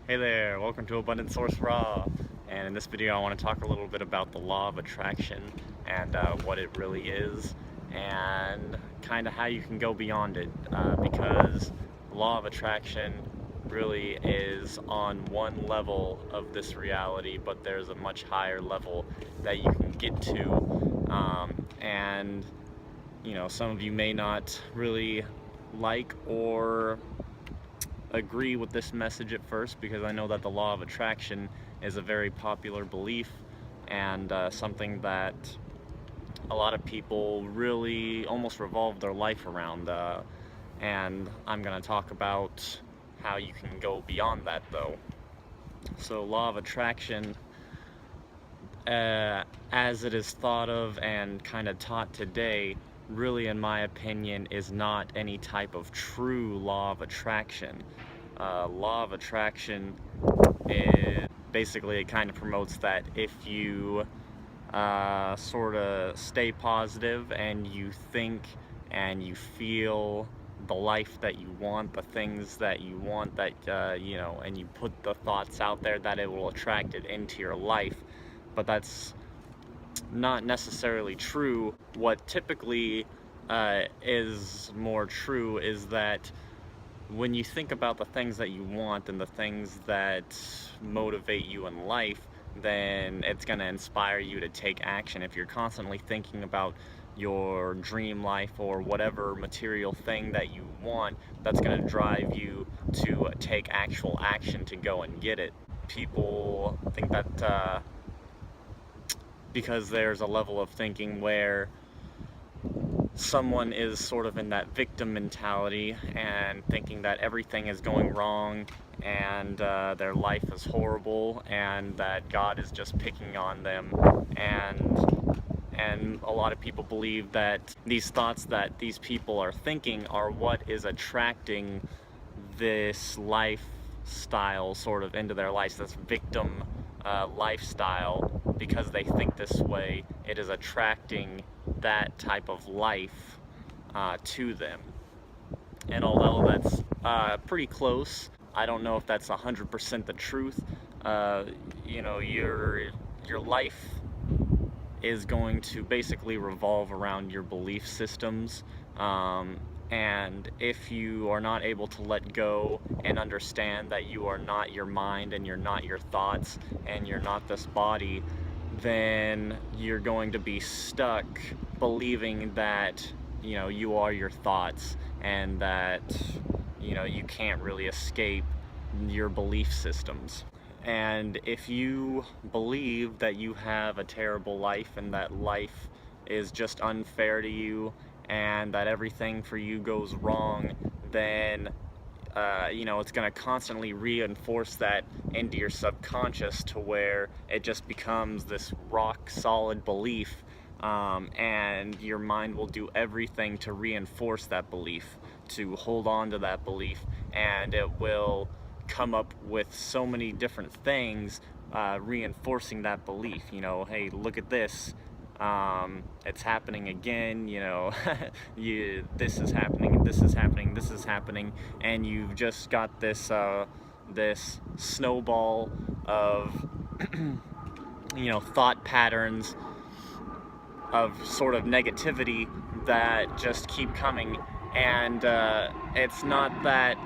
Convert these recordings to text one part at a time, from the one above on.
Hey there, welcome to Abundant Source Raw. And in this video I want to talk a little bit about the law of attraction and what it really is and kind of how you can go beyond it because the law of attraction really is on one level of this reality, but there's a much higher level that you can get to. And you know, some of you may not really like or agree with this message at first, because I know that the law of attraction is a very popular belief and something that a lot of people really almost revolve their life around, and I'm going to talk about how you can go beyond that though. So law of attraction, as it is thought of and kind of taught today, really, in my opinion, is not any type of true law of attraction. Law of attraction is basically, it kind of promotes that if you sort of stay positive and you think and you feel the life that you want, the things that you want, that you know, and you put the thoughts out there, that it will attract it into your life. But that's not necessarily true. What typically is more true is that when you think about the things that you want and the things that motivate you in life, then it's going to inspire you to take action. If you're constantly thinking about your dream life or whatever material thing that you want, that's going to drive you to take actual action to go and get it. People think that because there's a level of thinking where someone is sort of in that victim mentality and thinking that everything is going wrong and their life is horrible and that God is just picking on them, and a lot of people believe that these thoughts that these people are thinking are what is attracting this lifestyle sort of into their lives, this victim lifestyle. Because they think this way, it is attracting that type of life to them. And although that's pretty close, I don't know if that's 100% the truth. You know, your life is going to basically revolve around your belief systems. And if you are not able to let go and understand that you are not your mind and you're not your thoughts and you're not this body, then you're going to be stuck believing that, you know, you are your thoughts and that, you know, you can't really escape your belief systems. And if you believe that you have a terrible life and that life is just unfair to you and that everything for you goes wrong, then you know, it's going to constantly reinforce that into your subconscious to where it just becomes this rock solid belief, and your mind will do everything to reinforce that belief, to hold on to that belief, and it will come up with so many different things reinforcing that belief. You know, hey, look at this. It's happening again, you know, this is happening, this is happening, this is happening, and you've just got this this snowball of you know, thought patterns of sort of negativity that just keep coming. And it's not that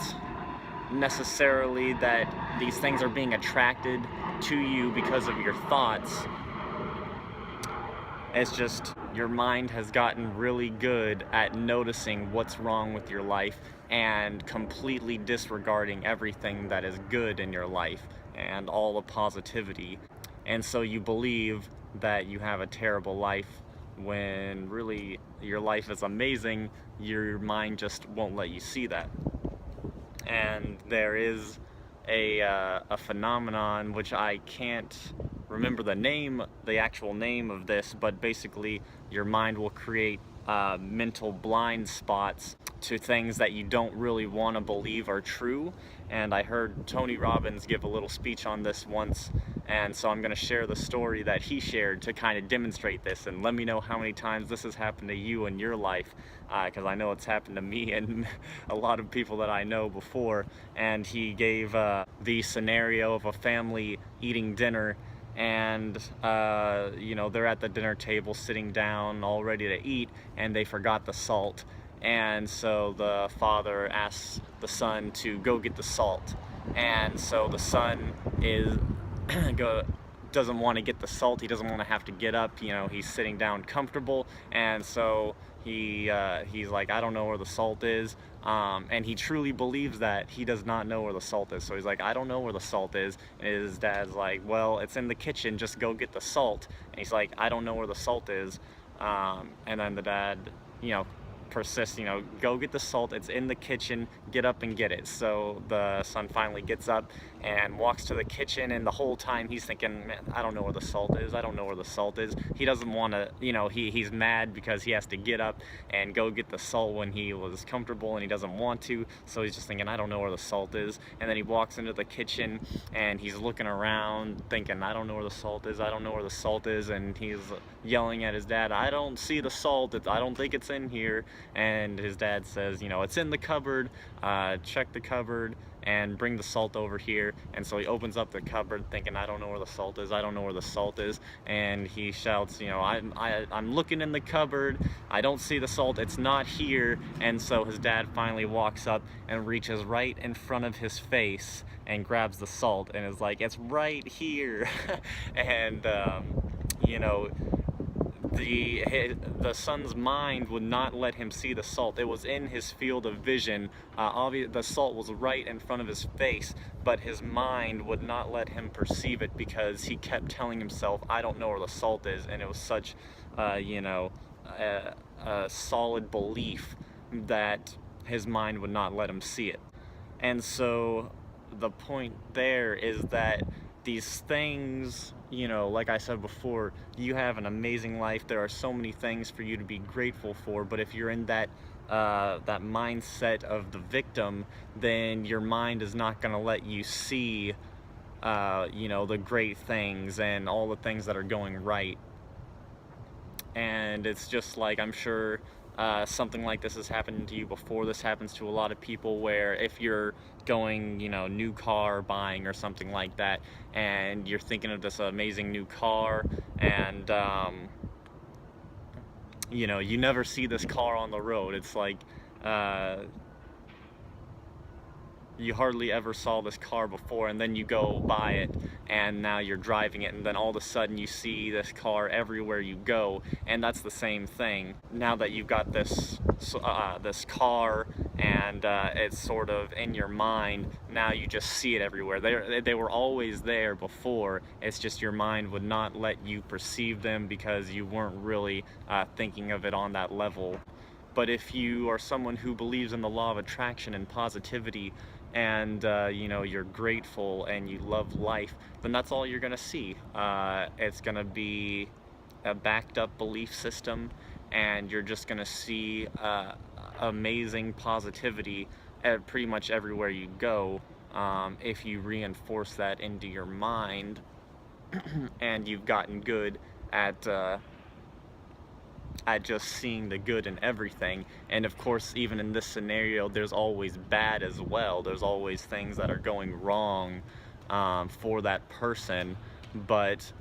necessarily that these things are being attracted to you because of your thoughts. It's just your mind has gotten really good at noticing what's wrong with your life and completely disregarding everything that is good in your life and all the positivity. And so you believe that you have a terrible life when really your life is amazing. Your mind just won't let you see that. And there is a phenomenon which I can't remember the actual name of this, but basically your mind will create mental blind spots to things that you don't really want to believe are true. And I heard Tony Robbins give a little speech on this once, And so I'm going to share the story that he shared to kind of demonstrate this, and let me know how many times this has happened to you in your life, because I know it's happened to me and a lot of people that I know before. And he gave the scenario of a family eating dinner, and you know, they're at the dinner table sitting down all ready to eat, and they forgot the salt. And so the father asks the son to go get the salt, and so the son is doesn't want to get the salt. He doesn't want to have to get up, you know, he's sitting down comfortable, and so he's like, I don't know where the salt is, and he truly believes that he does not know where the salt is. So he's like, I don't know where the salt is, and his dad's like, well, it's in the kitchen, just go get the salt. And he's like, I don't know where the salt is, and then the dad, you know, persists, you know, go get the salt, it's in the kitchen, get up and get it. So the son finally gets up and walks to the kitchen, and the whole time he's thinking, man, I don't know where the salt is, I don't know where the salt is. He doesn't want to, you know, he's mad because he has to get up and go get the salt when he was comfortable, and he doesn't want to, so he's just thinking, I don't know where the salt is. And then he walks into the kitchen and he's looking around thinking, I don't know where the salt is, I don't know where the salt is, and he's yelling at his dad, I don't see the salt, I don't think it's in here. And his dad says, you know, it's in the cupboard, check the cupboard and bring the salt over here. And so he opens up the cupboard thinking, I don't know where the salt is, I don't know where the salt is. And he shouts, you know, I'm looking in the cupboard, I don't see the salt, it's not here. And so his dad finally walks up and reaches right in front of his face and grabs the salt and is like, it's right here. And you know, the son's mind would not let him see the salt. It was in his field of vision. The salt was right in front of his face, but his mind would not let him perceive it because he kept telling himself, I don't know where the salt is. And it was such, you know, a solid belief that his mind would not let him see it. And so the point there is that these things, you know, like I said before, you have an amazing life. There are so many things for you to be grateful for, but if you're in that that mindset of the victim, then your mind is not going to let you see, you know, the great things and all the things that are going right. And it's just like, I'm sure something like this has happened to you before. This happens to a lot of people, where if you're going, you know, new car buying or something like that, and you're thinking of this amazing new car, and you know, you never see this car on the road. It's like you hardly ever saw this car before, and then you go buy it and now you're driving it, and then all of a sudden you see this car everywhere you go. And that's the same thing. Now that you've got this this car and it's sort of in your mind, now you just see it everywhere. They were always there before, it's just your mind would not let you perceive them because you weren't really thinking of it on that level. But if you are someone who believes in the law of attraction and positivity, and you know, you're grateful and you love life, then that's all you're gonna see. It's gonna be a backed up belief system, and you're just gonna see amazing positivity at pretty much everywhere you go, if you reinforce that into your mind and you've gotten good at just seeing the good in everything. And of course, even in this scenario, there's always bad as well. There's always things that are going wrong for that person, but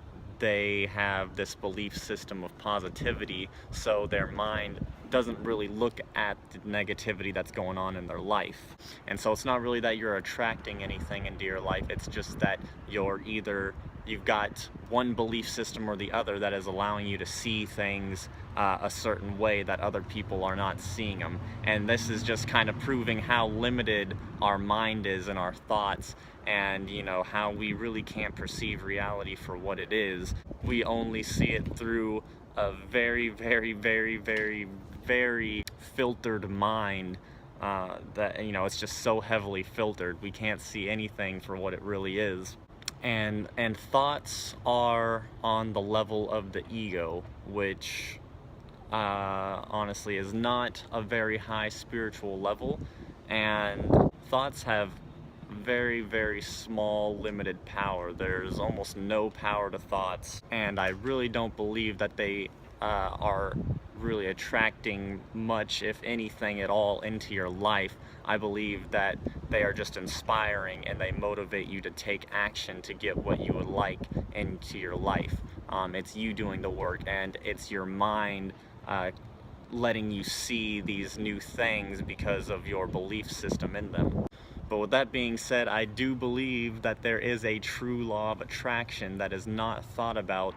they have this belief system of positivity, so their mind doesn't really look at the negativity that's going on in their life. And so it's not really that you're attracting anything into your life, it's just that you've got one belief system or the other that is allowing you to see things a certain way that other people are not seeing them. And this is just kind of proving how limited our mind is and our thoughts, and you know, how we really can't perceive reality for what it is. We only see it through a very, very, very, very, very filtered mind, that, you know, it's just so heavily filtered, we can't see anything for what it really is. And thoughts are on the level of the ego, which honestly is not a very high spiritual level. And thoughts have very, very small, limited power. There's almost no power to thoughts, and I really don't believe that they are really attracting much, if anything at all, into your life. I believe that they are just inspiring, and they motivate you to take action to get what you would like into your life. It's you doing the work, and it's your mind letting you see these new things because of your belief system in them. But with that being said, I do believe that there is a true law of attraction that is not thought about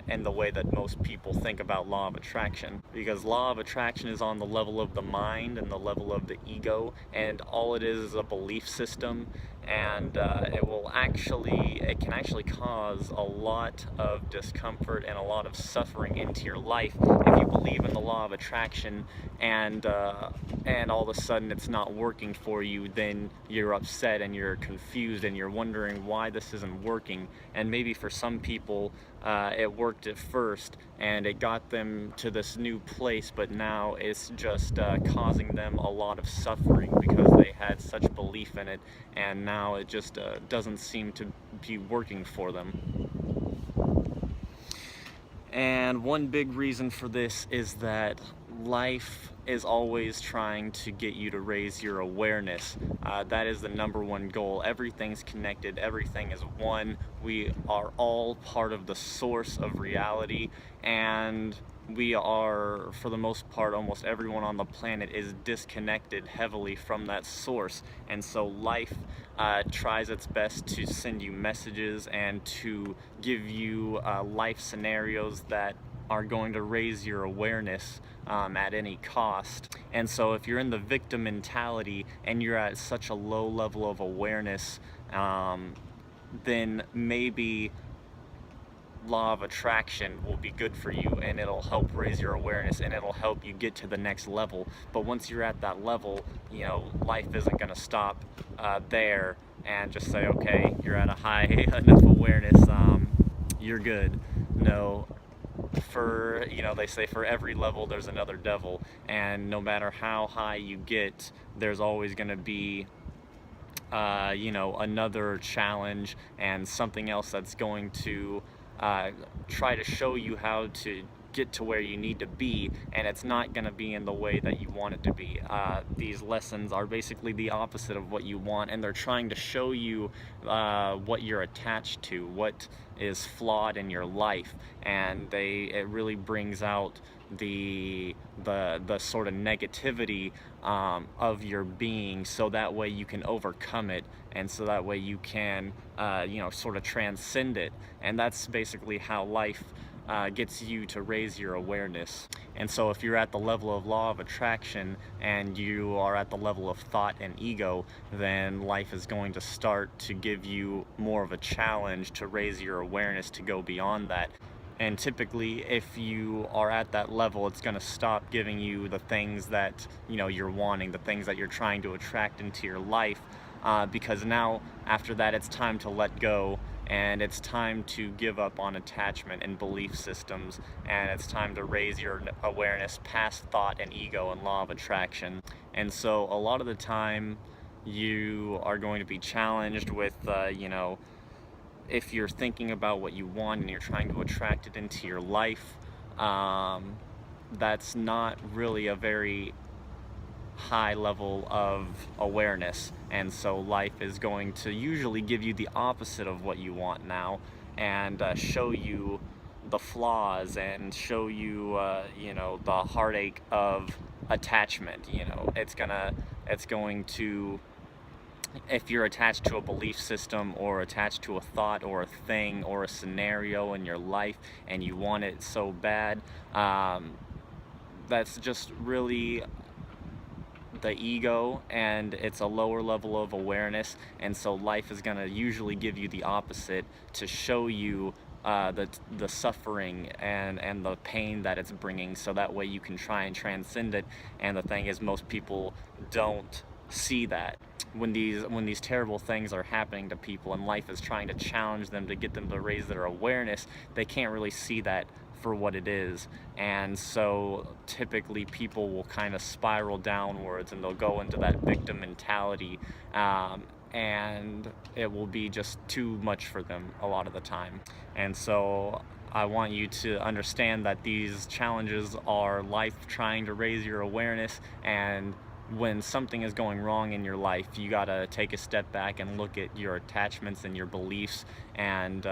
in the way that most people think about law of attraction. Because law of attraction is on the level of the mind and the level of the ego, and all it is a belief system, and it can actually cause a lot of discomfort and a lot of suffering into your life if you believe in the law of attraction, and all of a sudden it's not working for you. Then you're upset and you're confused and you're wondering why this isn't working. And maybe for some people it worked at first and it got them to this new place, but now it's just causing them a lot of suffering because they had such belief in it, and now it just doesn't seem to be working for them. And one big reason for this is that life is always trying to get you to raise your awareness. That is the number one goal. Everything's connected, everything is one. We are all part of the source of reality, and we are, for the most part, almost everyone on the planet is disconnected heavily from that source. And so life tries its best to send you messages and to give you life scenarios that are going to raise your awareness at any cost. And so if you're in the victim mentality and you're at such a low level of awareness, then maybe law of attraction will be good for you, and it'll help raise your awareness, and it'll help you get to the next level. But once you're at that level, you know, life isn't going to stop there and just say, okay, you're at a high enough awareness, you're good. No, they say for every level there's another devil, and no matter how high you get, there's always going to be another challenge and something else that's going to try to show you how to get to where you need to be, and it's not going to be in the way that you want it to be. These lessons are basically the opposite of what you want, and they're trying to show you what you're attached to, what is flawed in your life, and it really brings out the sort of negativity of your being, so that way you can overcome it, and so that way you can sort of transcend it. And that's basically how life gets you to raise your awareness. And so if you're at the level of law of attraction and you are at the level of thought and ego, then life is going to start to give you more of a challenge to raise your awareness to go beyond that. And typically, if you are at that level, it's going to stop giving you the things that you're wanting, the things that you're trying to attract into your life, because now after that it's time to let go, and it's time to give up on attachment and belief systems, and it's time to raise your awareness past thought and ego and law of attraction. And so a lot of the time you are going to be challenged with if you're thinking about what you want and you're trying to attract it into your life, that's not really a very high level of awareness, and so life is going to usually give you the opposite of what you want now, and show you the flaws and show you the heartache of attachment. It's going to, if you're attached to a belief system or attached to a thought or a thing or a scenario in your life and you want it so bad, that's just really the ego, and it's a lower level of awareness. And so life is going to usually give you the opposite, to show you the suffering and the pain that it's bringing, so that way you can try and transcend it. And the thing is, most people don't see that. When these terrible things are happening to people and life is trying to challenge them to get them to raise their awareness, they can't really see that for what it is. And so typically people will kind of spiral downwards, and they'll go into that victim mentality, and it will be just too much for them a lot of the time. And so I want you to understand that these challenges are life trying to raise your awareness, and when something is going wrong in your life, you gotta take a step back and look at your attachments and your beliefs and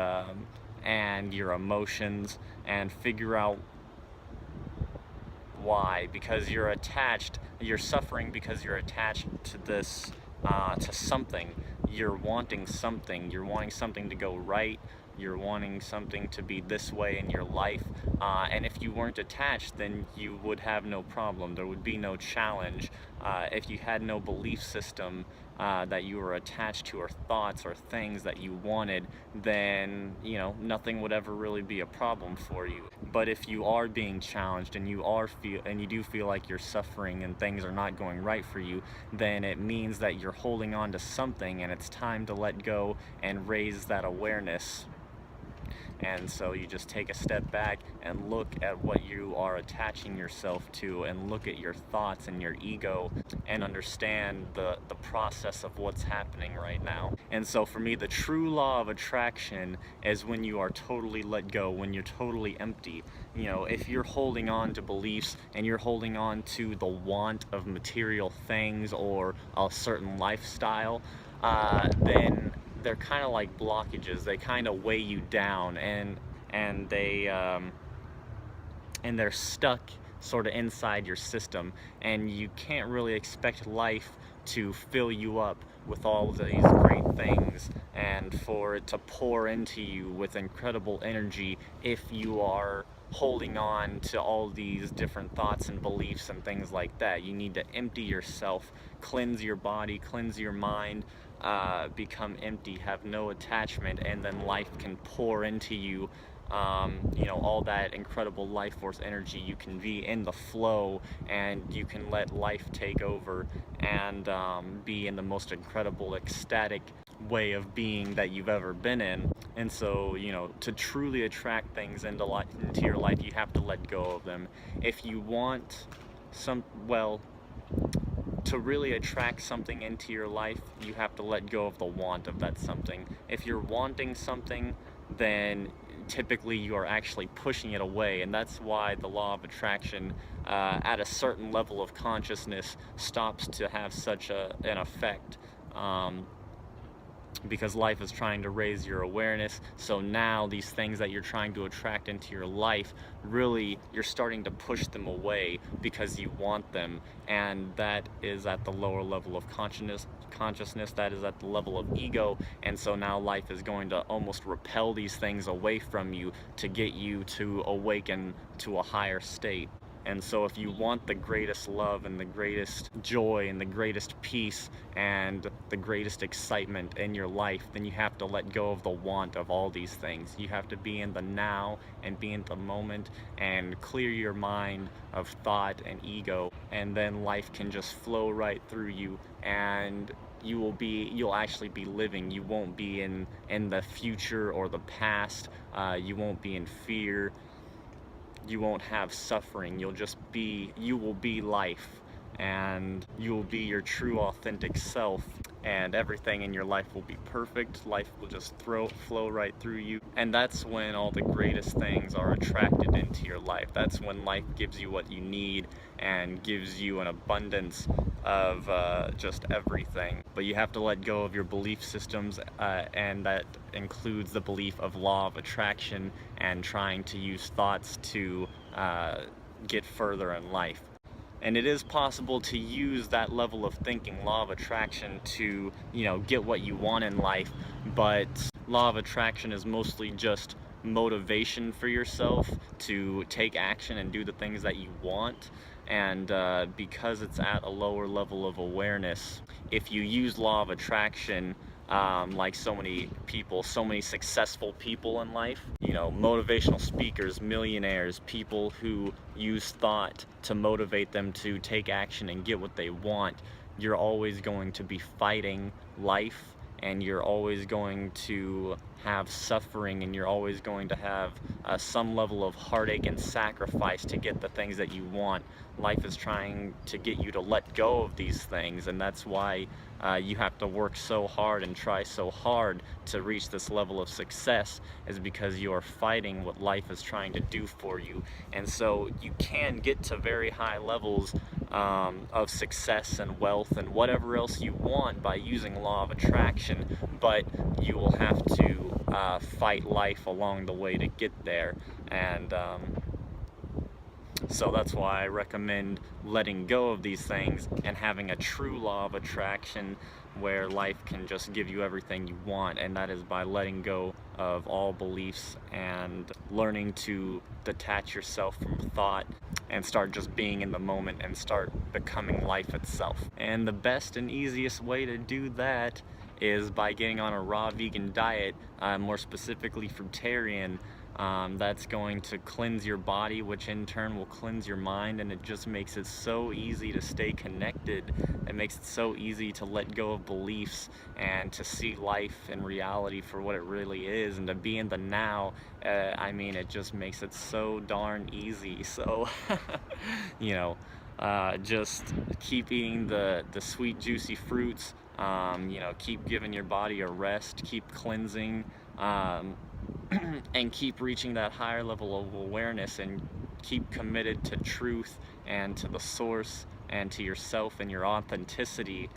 your emotions, and figure out why. Because you're suffering because you're attached to this, to something. You're wanting something to go right, you're wanting something to be this way in your life, and if you weren't attached, then you would have no problem. There would be no challenge. If you had no belief system that you were attached to, or thoughts or things that you wanted, then nothing would ever really be a problem for you. But if you are being challenged, and you do feel like you're suffering and things are not going right for you, then it means that you're holding on to something, and it's time to let go and raise that awareness. And so you just take a step back and look at what you are attaching yourself to, and look at your thoughts and your ego, and understand the process of what's happening right now. And so for me, the true law of attraction is when you are totally let go, when you're totally empty. If you're holding on to beliefs, and you're holding on to the want of material things or a certain lifestyle, then they're kind of like blockages. They kind of weigh you down, and they're stuck sort of inside your system, and you can't really expect life to fill you up with all of these great things, and for it to pour into you with incredible energy, if you are holding on to all these different thoughts and beliefs and things like that. You need to empty yourself, cleanse your body, cleanse your mind, become empty, have no attachment, and then life can pour into you. All that incredible life force energy. You can be in the flow, and you can let life take over, and be in the most incredible ecstatic way of being that you've ever been in. And so, to truly attract things into your life, you have to let go of them. If you want to really attract something into your life, you have to let go of the want of that something. If you're wanting something, then typically you are actually pushing it away, and that's why the law of attraction, at a certain level of consciousness, stops to have such an effect. Because life is trying to raise your awareness. So now these things that you're trying to attract into your life, really, you're starting to push them away because you want them, and that is at the lower level of consciousness, that is at the level of ego. And so now life is going to almost repel these things away from you to get you to awaken to a higher state. And so if you want the greatest love and the greatest joy and the greatest peace and the greatest excitement in your life, then you have to let go of the want of all these things. You have to be in the now and be in the moment and clear your mind of thought and ego, and then life can just flow right through you, and you'll actually be living. You won't be in the future or the past. You won't be in fear. You won't have suffering. You will be life, and you will be your true authentic self, and everything in your life will be perfect. Life will just flow right through you, and that's when all the greatest things are attracted into your life. That's when life gives you what you need and gives you an abundance of just everything. But you have to let go of your belief systems, and that includes the belief of law of attraction and trying to use thoughts to get further in life. And it is possible to use that level of thinking, law of attraction, to get what you want in life, but law of attraction is mostly just motivation for yourself to take action and do the things that you want. And because it's at a lower level of awareness, if you use law of attraction, like so many people, so many successful people in life, motivational speakers, millionaires, people who use thought to motivate them to take action and get what they want, you're always going to be fighting life, and you're always going to have suffering, and you're always going to have some level of heartache and sacrifice to get the things that you want. Life is trying to get you to let go of these things, and that's why you have to work so hard and try so hard to reach this level of success is because you are fighting what life is trying to do for you. And so you can get to very high levels of success and wealth and whatever else you want by using law of attraction, but you will have to fight life along the way to get there. And so that's why I recommend letting go of these things and having a true law of attraction where life can just give you everything you want, and that is by letting go of all beliefs and learning to detach yourself from thought and start just being in the moment and start becoming life itself. And the best and easiest way to do that is by getting on a raw vegan diet, more specifically fruitarian. That's going to cleanse your body, which in turn will cleanse your mind, and it just makes it so easy to stay connected. It makes it so easy to let go of beliefs and to see life and reality for what it really is, and to be in the now. I mean, it just makes it so darn easy. So you know, just keep eating the sweet juicy fruits, you know, keep giving your body a rest, keep cleansing, and keep reaching that higher level of awareness, and keep committed to truth and to the source and to yourself and your authenticity.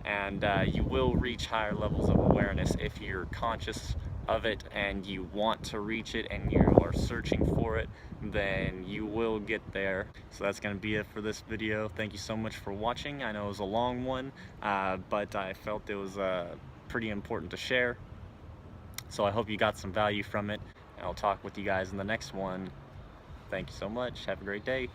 And you will reach higher levels of awareness if you're conscious of it and you want to reach it and you are searching for it. Then you will get there. So that's going to be it for this video. Thank you so much for watching. I know it was a long one, but I felt it was pretty important to share. So I hope you got some value from it, and I'll talk with you guys in the next one. Thank you so much. Have a great day.